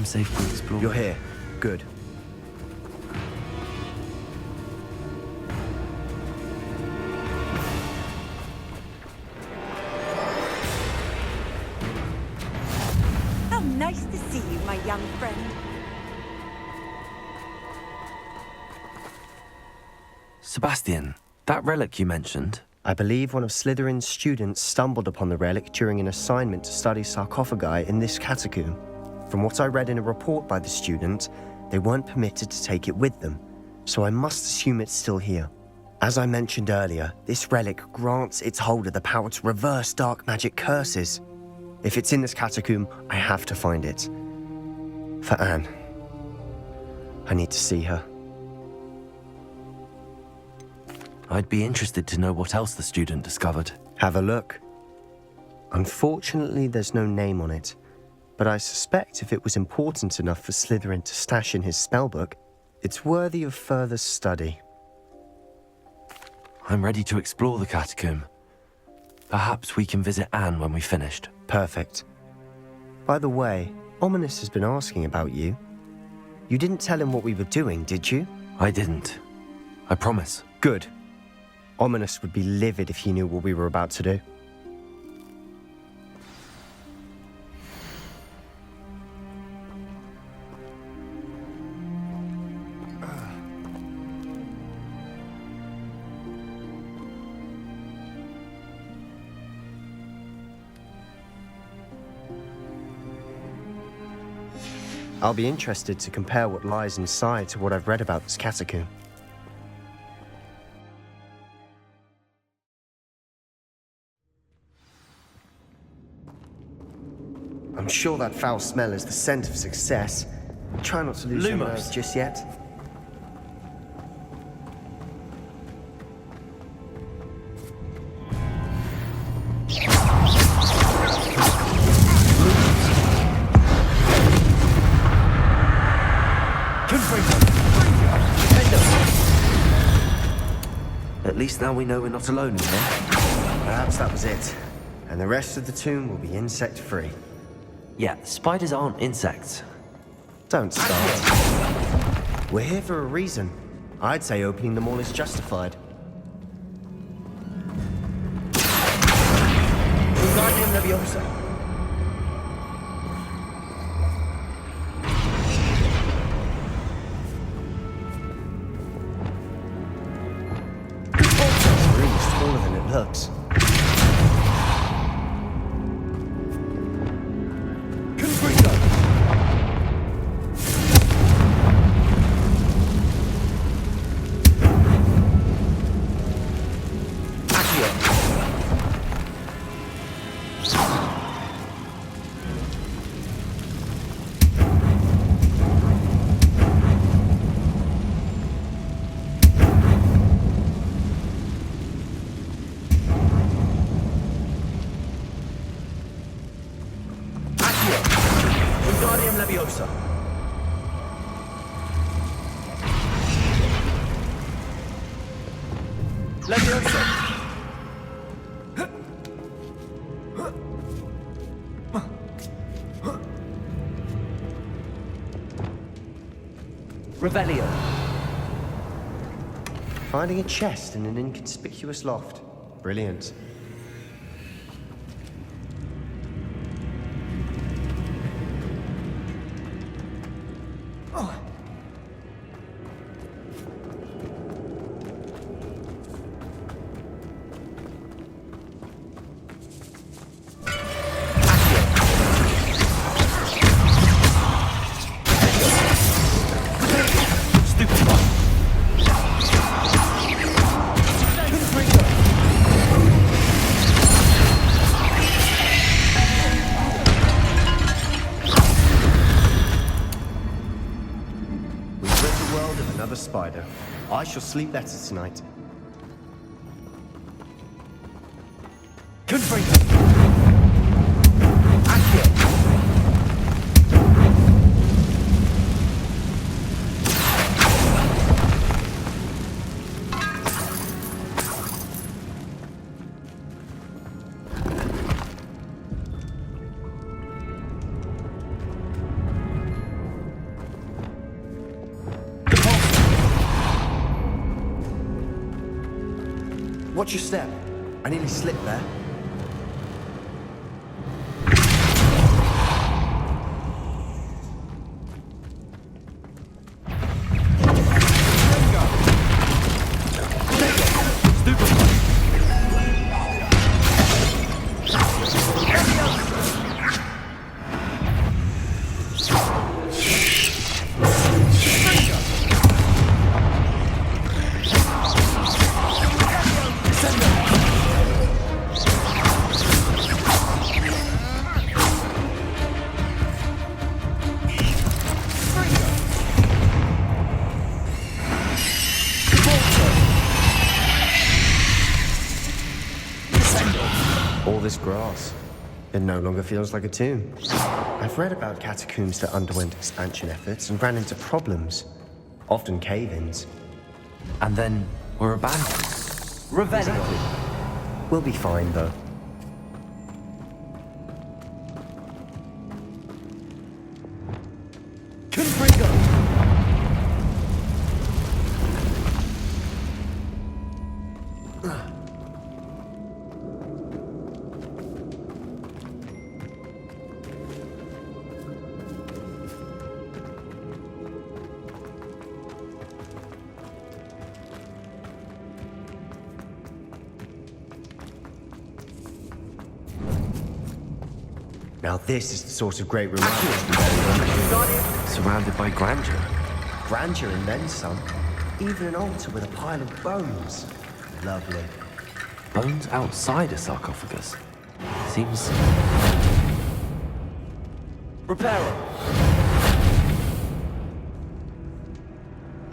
safe to explore. You're here. Good. How nice to see you, my young friend. Sebastian, that relic you mentioned. I believe one of Slytherin's students stumbled upon the relic during an assignment to study sarcophagi in this catacomb. From what I read in a report by the student, they weren't permitted to take it with them, so I must assume it's still here. As I mentioned earlier, this relic grants its holder the power to reverse dark magic curses. If it's in this catacomb, I have to find it. For Anne. I need to see her. I'd be interested to know what else the student discovered. Have a look. Unfortunately, there's no name on it, but I suspect if it was important enough for Slytherin to stash in his spellbook, it's worthy of further study. I'm ready to explore the catacomb. Perhaps we can visit Anne when we've finished. Perfect. By the way, Ominous has been asking about you. You didn't tell him what we were doing, did you? I didn't. I promise. Good. Ominous would be livid if he knew what we were about to do. I'll be interested to compare what lies inside to what I've read about this catacomb. I'm sure that foul smell is the scent of success. Try not to lose your nerve just yet. At least now we know we're not alone in here. Perhaps that was it. And the rest of the tomb will be insect-free. Yeah, spiders aren't insects. Don't start. We're here for a reason. I'd say opening them all is justified. Wingardium Leviosa. This room is smaller than it looks. Wingardium Leviosa. Leviosa. Revelio. Finding a chest in an inconspicuous loft. Brilliant. Spider. I shall sleep better tonight. Confringo! Accio! Watch your step. I nearly slipped there. All this grass. It no longer feels like a tomb. I've read about catacombs that underwent expansion efforts and ran into problems. Often cave-ins. And then we're abandoned. Exactly. We'll be fine, though. Confringo! Now this is the sort of great room I Surrounded by grandeur. Grandeur and then some. Even an altar with a pile of bones. Lovely. Bones outside a sarcophagus. Seems... Reparo!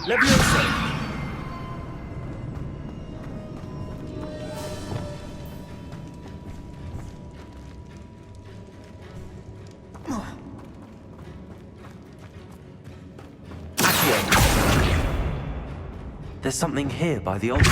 Leviosa! There's something here by the altar.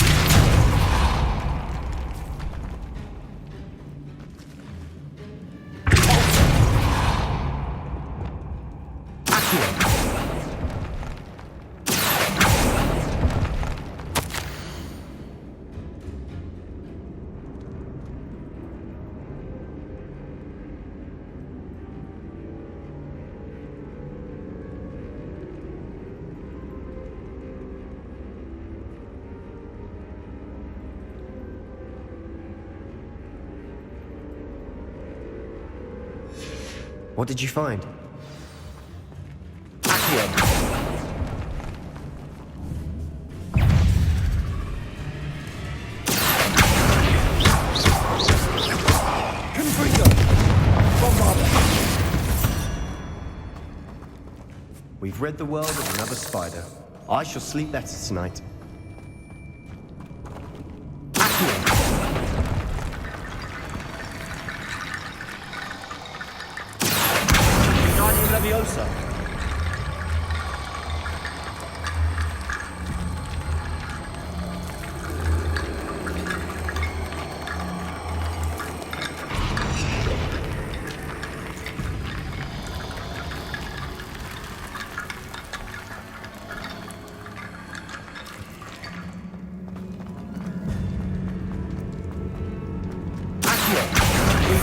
What did you find? We've rid the world of another spider. I shall sleep better tonight. Leviosa.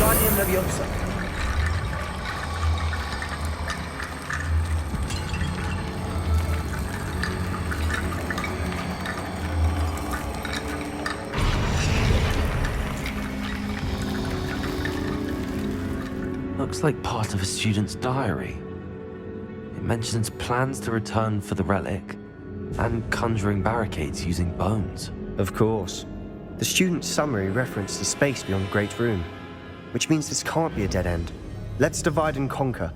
Wingardium Leviosa. Looks like part of a student's diary. It mentions plans to return for the relic and conjuring barricades using bones. Of course. The student's summary referenced the space beyond the Great Room, which means this can't be a dead end. Let's divide and conquer.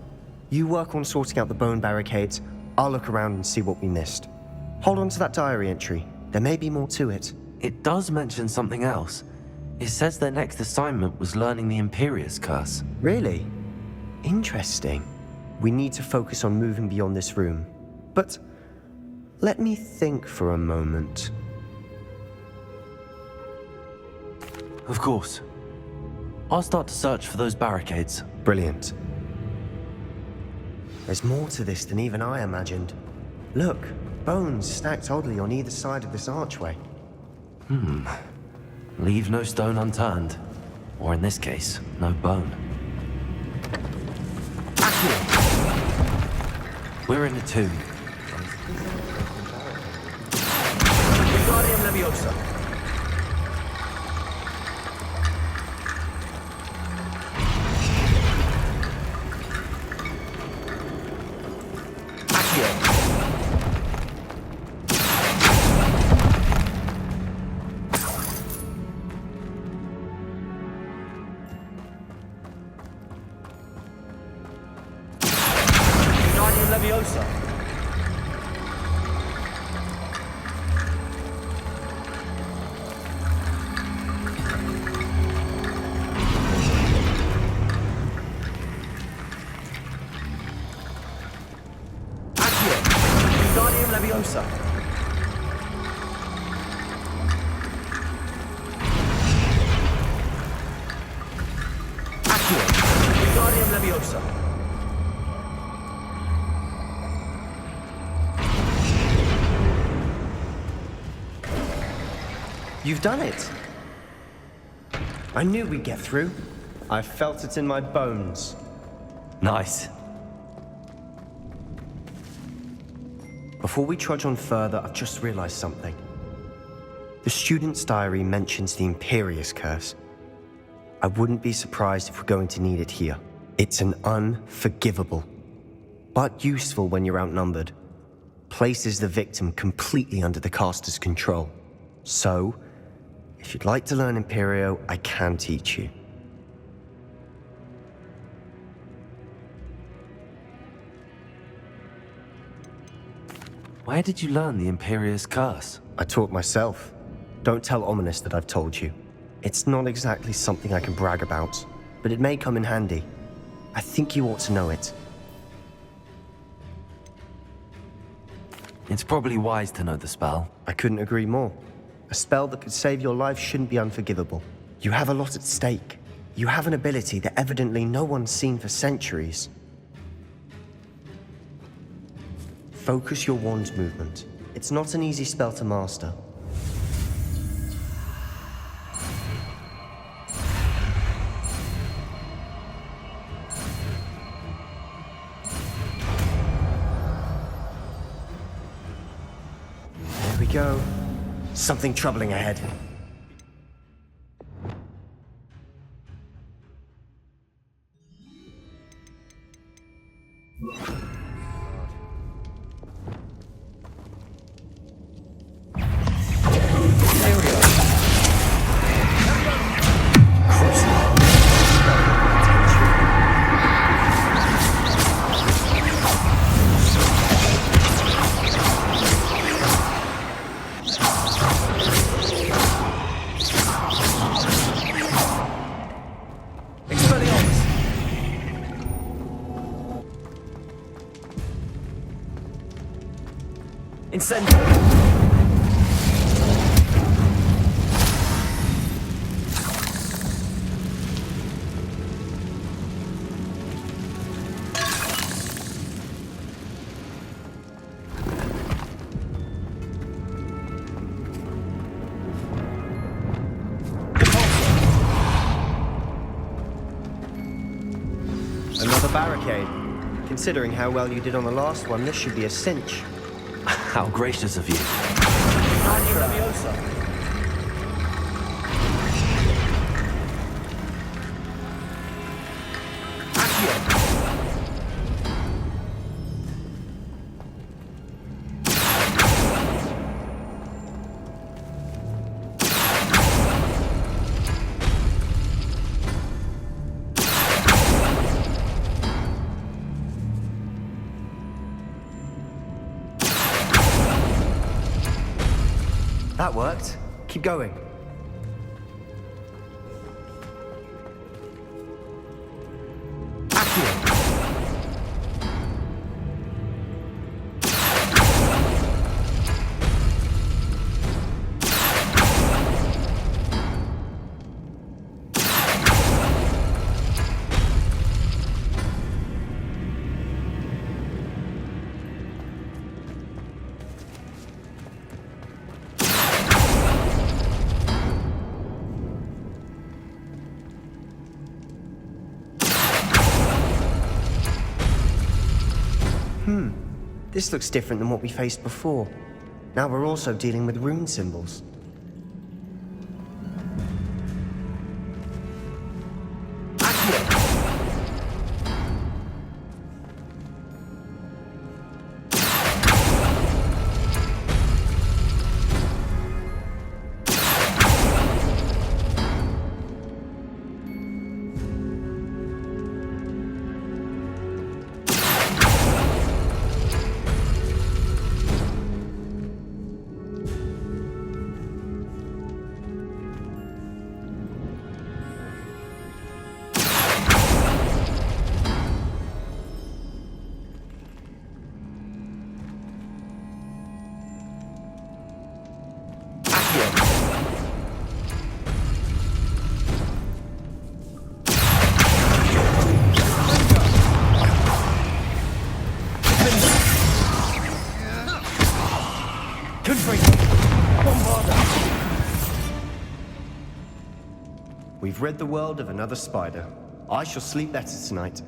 You work on sorting out the bone barricades, I'll look around and see what we missed. Hold on to that diary entry. There may be more to it. It does mention something else. It says their next assignment was learning the Imperius Curse. Really? Interesting. We need to focus on moving beyond this room. But let me think for a moment. Of course. I'll start to search for those barricades. Brilliant. There's more to this than even I imagined. Look, bones stacked oddly on either side of this archway. Leave no stone unturned. Or in this case, no bone. We're in a tomb. Wingardium Leviosa. Leviosa. Accio. Wingardium Leviosa. Accio. Wingardium Leviosa. You've done it! I knew we'd get through. I felt it in my bones. Nice. Before we trudge on further, I've just realized something. The student's diary mentions the Imperious Curse. I wouldn't be surprised if we're going to need it here. It's an unforgivable, but useful when you're outnumbered. Places the victim completely under the caster's control. So, if you'd like to learn Imperio, I can teach you. Where did you learn the Imperious Curse? I taught myself. Don't tell Ominous that I've told you. It's not exactly something I can brag about, but it may come in handy. I think you ought to know it. It's probably wise to know the spell. I couldn't agree more. A spell that could save your life shouldn't be unforgivable. You have a lot at stake. You have an ability that evidently no one's seen for centuries. Focus your wand's movement. It's not an easy spell to master. There we go. Something troubling ahead. Incendio. Another barricade. Considering how well you did on the last one, this should be a cinch. How gracious of you. Wingardium Leviosa. That worked. Keep going. This looks different than what we faced before. Now we're also dealing with rune symbols. We've rid the world of another spider. I shall sleep better tonight.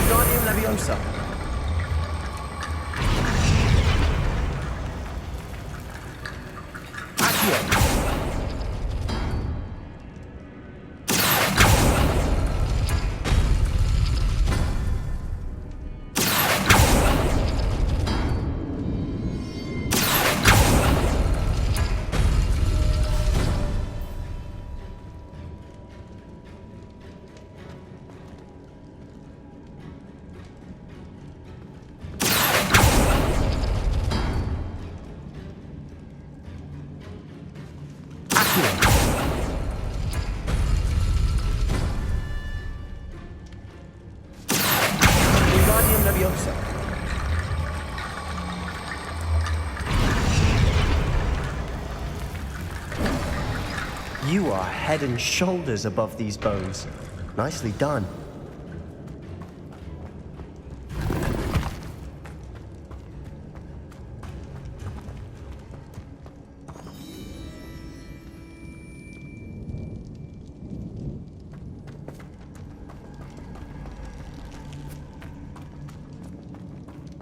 Guardian Leviosa. Guardian Leviosa. You are head and shoulders above these bones. Nicely done.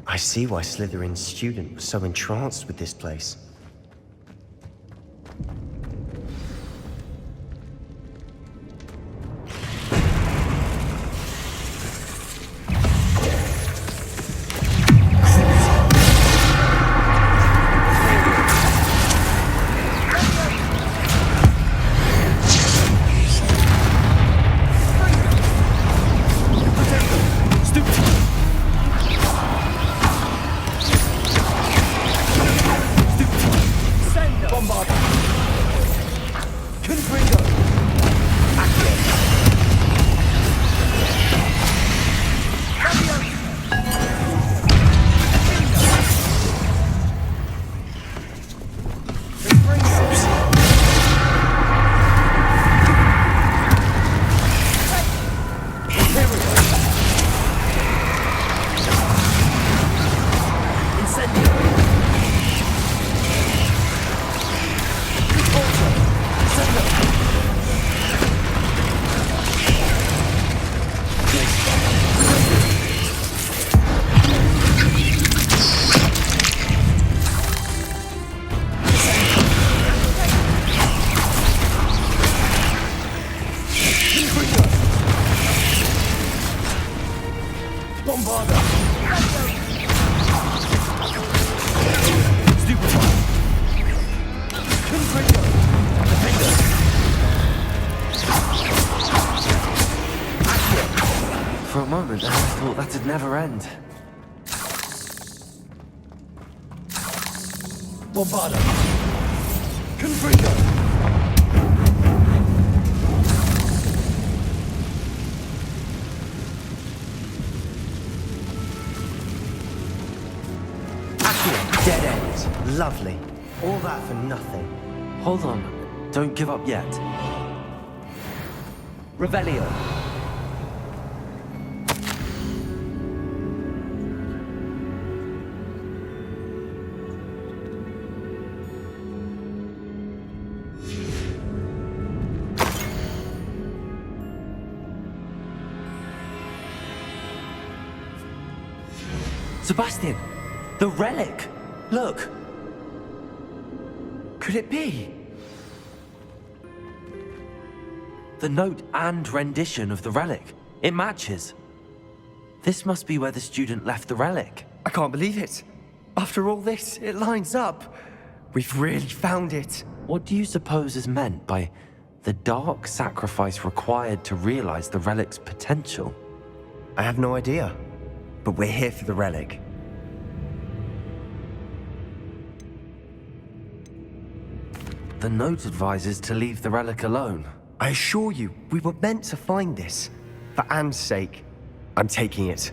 I see why Slytherin's student was so entranced with this place. For a moment, I thought that'd never end. Bombarda. Confringo. Dead end. Lovely. All that for nothing. Hold on. Don't give up yet. Revelio. Sebastian! The relic! Look! Could it be? The note and rendition of the relic. It matches. This must be where the student left the relic. I can't believe it. After all this, it lines up. We've really found it. What do you suppose is meant by the dark sacrifice required to realize the relic's potential? I have no idea, but we're here for the relic. The note advises to leave the relic alone. I assure you, we were meant to find this. For Anne's sake, I'm taking it.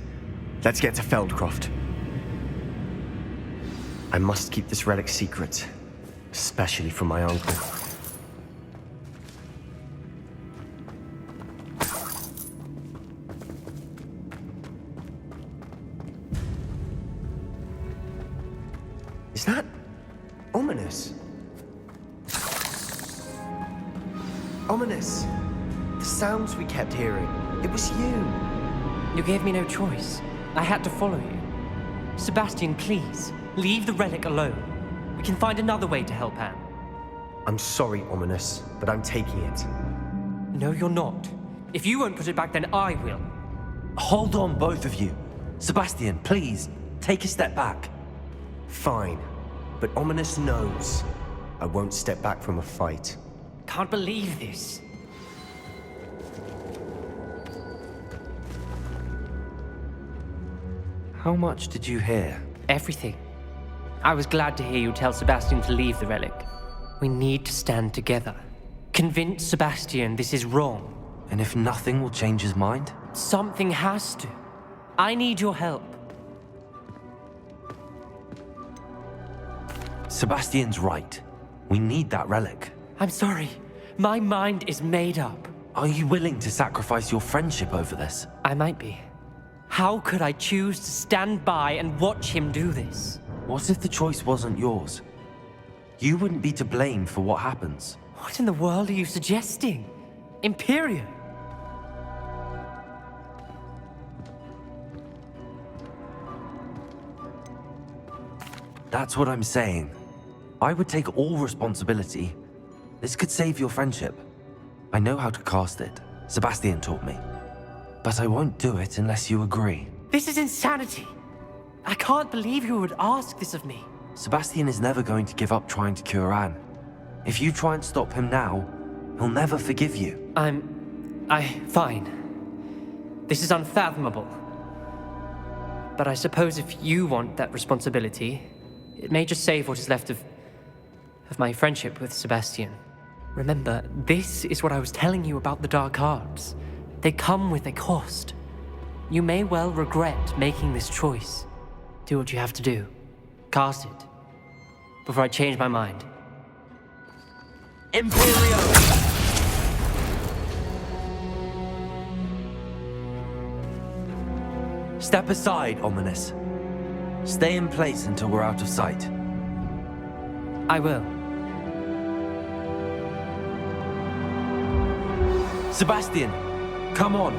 Let's get to Feldcroft. I must keep this relic secret, especially from my uncle. Is that ominous? Ominous. The sounds we kept hearing. It was you. You gave me no choice. I had to follow you. Sebastian, please, leave the relic alone. We can find another way to help Anne. I'm sorry, Ominous, but I'm taking it. No, you're not. If you won't put it back, then I will. Hold on, both of you. Sebastian, please, take a step back. Fine, but Ominous knows I won't step back from a fight. Can't believe this. How much did you hear? Everything. I was glad to hear you tell Sebastian to leave the relic. We need to stand together. Convince Sebastian this is wrong. And if nothing will change his mind? Something has to. I need your help. Sebastian's right. We need that relic. I'm sorry. My mind is made up. Are you willing to sacrifice your friendship over this? I might be. How could I choose to stand by and watch him do this? What if the choice wasn't yours? You wouldn't be to blame for what happens. What in the world are you suggesting? Imperium? That's what I'm saying. I would take all responsibility. This could save your friendship. I know how to cast it. Sebastian taught me. But I won't do it unless you agree. This is insanity. I can't believe you would ask this of me. Sebastian is never going to give up trying to cure Anne. If you try and stop him now, he'll never forgive you. Fine. This is unfathomable. But I suppose if you want that responsibility, it may just save what is left of my friendship with Sebastian. Remember, this is what I was telling you about the dark arts. They come with a cost. You may well regret making this choice. Do what you have to do. Cast it. Before I change my mind. Imperio! Step aside, Ominous. Stay in place until we're out of sight. I will. Sebastian, come on.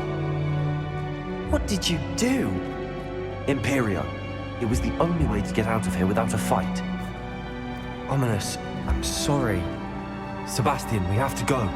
What did you do? Imperio. It was the only way to get out of here without a fight. Ominous, I'm sorry. Sebastian, we have to go.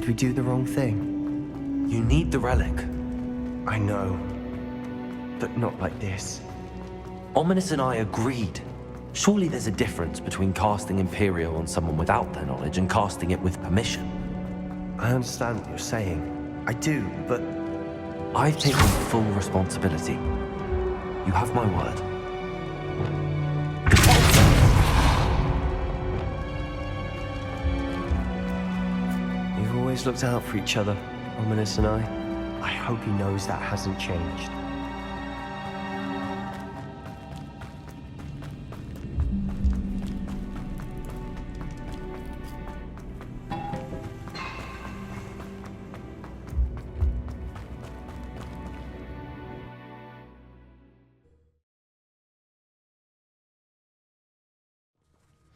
Did we do the wrong thing? You need the relic. I know. But not like this. Ominous and I agreed. Surely there's a difference between casting Imperial on someone without their knowledge and casting it with permission. I understand what you're saying. I do, but I've taken full responsibility. You have my word. we've always looked out for each other, Ominous and I. I hope he knows that hasn't changed.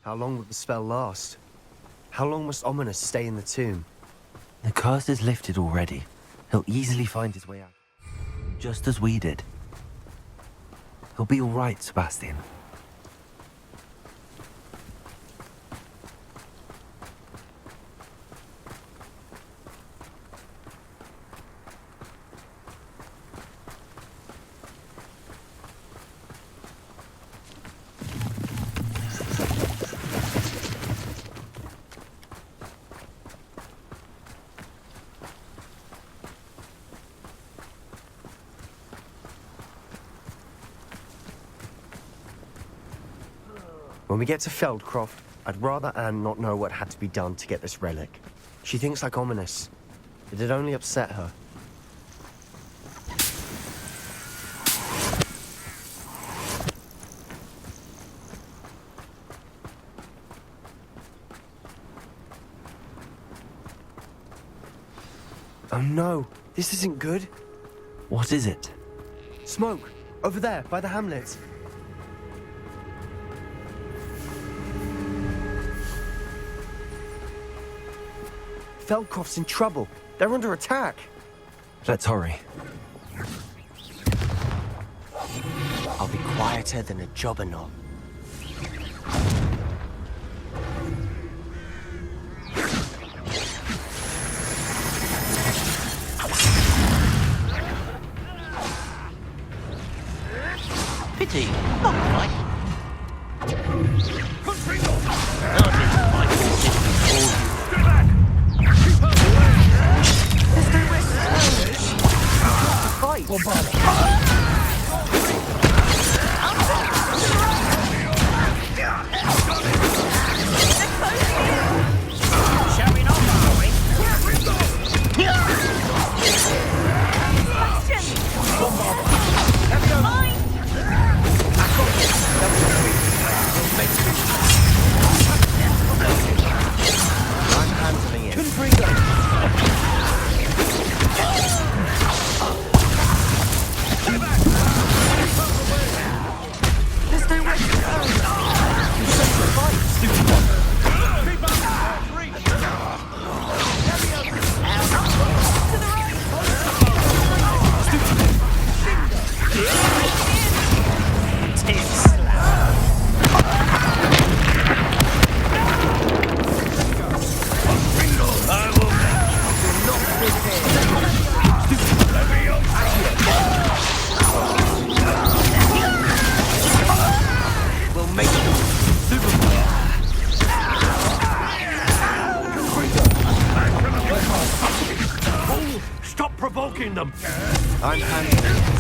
How long will the spell last? How long must Ominous stay in the tomb? The curse is lifted already. He'll easily find his way out. Just as we did. He'll be all right, Sebastian. When we get to Feldcroft, I'd rather Anne not know what had to be done to get this relic. She thinks like Ominous. It'd only upset her. Oh no, this isn't good. What is it? Smoke! Over there, by the hamlet. Feldcroft's in trouble. They're under attack. Let's hurry. I'll be quieter than a jobberknoll. Pity. Not right. Stop provoking them! I'm handling it.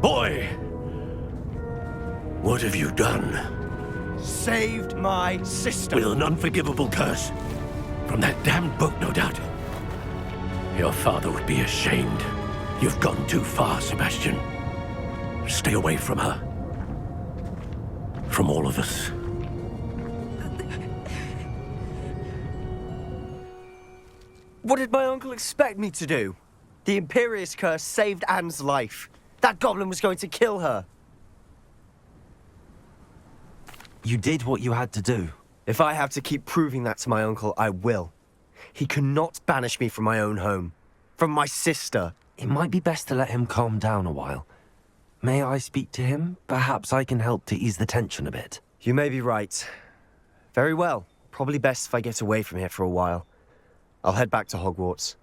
Boy! What have you done? Saved my sister. With an unforgivable curse. From that damned book, no doubt. Your father would be ashamed. You've gone too far, Sebastian. Stay away from her. From all of us. What did my uncle expect me to do? The Imperius curse saved Anne's life. That goblin was going to kill her. You did what you had to do. If I have to keep proving that to my uncle, I will. He cannot banish me from my own home. From my sister. It might be best to let him calm down a while. May I speak to him? Perhaps I can help to ease the tension a bit. You may be right. Very well. Probably best if I get away from here for a while. I'll head back to Hogwarts.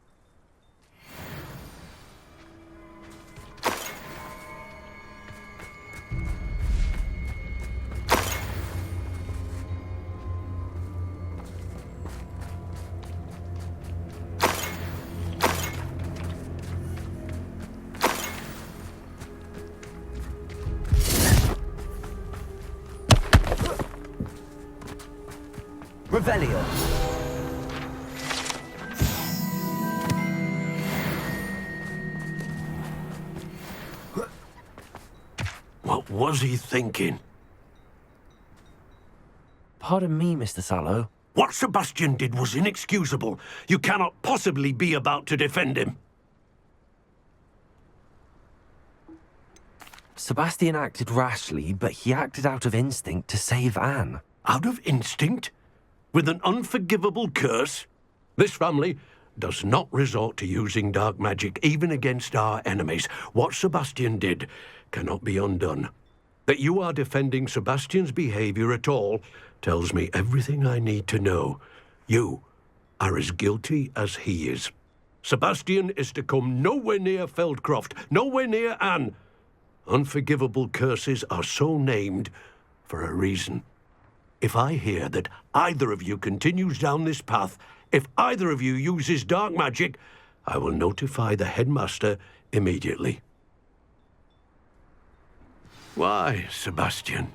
Revelio. What was he thinking? Pardon me, Mr. Sallow. What Sebastian did was inexcusable. You cannot possibly be about to defend him. Sebastian acted rashly, but he acted out of instinct to save Anne. Out of instinct? With an unforgivable curse? This family does not resort to using dark magic even against our enemies. What Sebastian did cannot be undone. That you are defending Sebastian's behavior at all tells me everything I need to know. You are as guilty as he is. Sebastian is to come nowhere near Feldcroft, nowhere near Anne. Unforgivable curses are so named for a reason. If I hear that either of you continues down this path, if either of you uses dark magic, I will notify the headmaster immediately. Why, Sebastian?